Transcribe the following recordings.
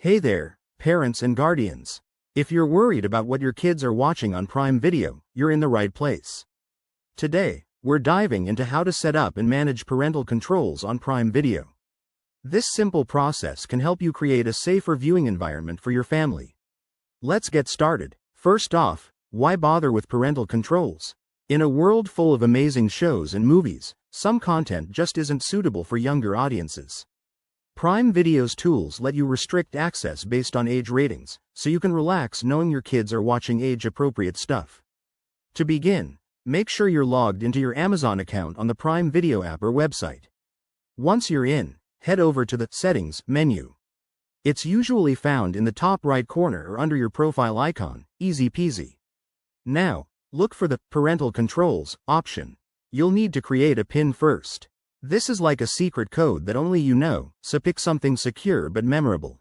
Hey there, parents and guardians. If you're worried about what your kids are watching on Prime Video, you're in the right place. Today, we're diving into how to set up and manage parental controls on Prime Video. This simple process can help you create a safer viewing environment for your family. Let's get started. First off, why bother with parental controls? In a world full of amazing shows and movies, some content just isn't suitable for younger audiences. Prime Video's tools let you restrict access based on age ratings, so you can relax knowing your kids are watching age-appropriate stuff. To begin, make sure you're logged into your Amazon account on the Prime Video app or website. Once you're in, head over to the Settings menu. It's usually found in the top right corner or under your profile icon, easy peasy. Now, look for the Parental Controls option. You'll need to create a PIN first. This is like a secret code that only you know, so pick something secure but memorable.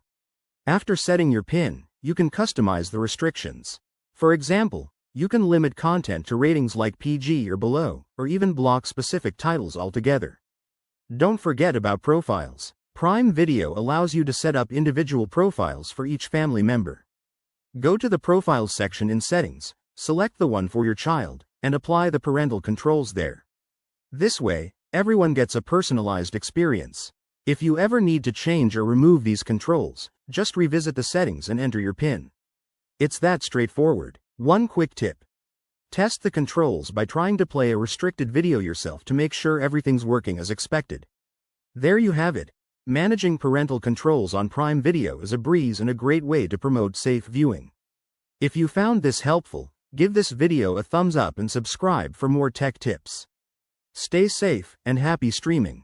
After setting your PIN, you can customize the restrictions. For example, you can limit content to ratings like PG or below, or even block specific titles altogether. Don't forget about profiles. Prime Video allows you to set up individual profiles for each family member. Go to the Profiles section in Settings, select the one for your child, and apply the parental controls there. This way, everyone gets a personalized experience. If you ever need to change or remove these controls, just revisit the settings and enter your PIN. It's that straightforward. One quick tip. Test the controls by trying to play a restricted video yourself to make sure everything's working as expected. There you have it. Managing parental controls on Prime Video is a breeze and a great way to promote safe viewing. If you found this helpful, give this video a thumbs up and subscribe for more tech tips. Stay safe and happy streaming.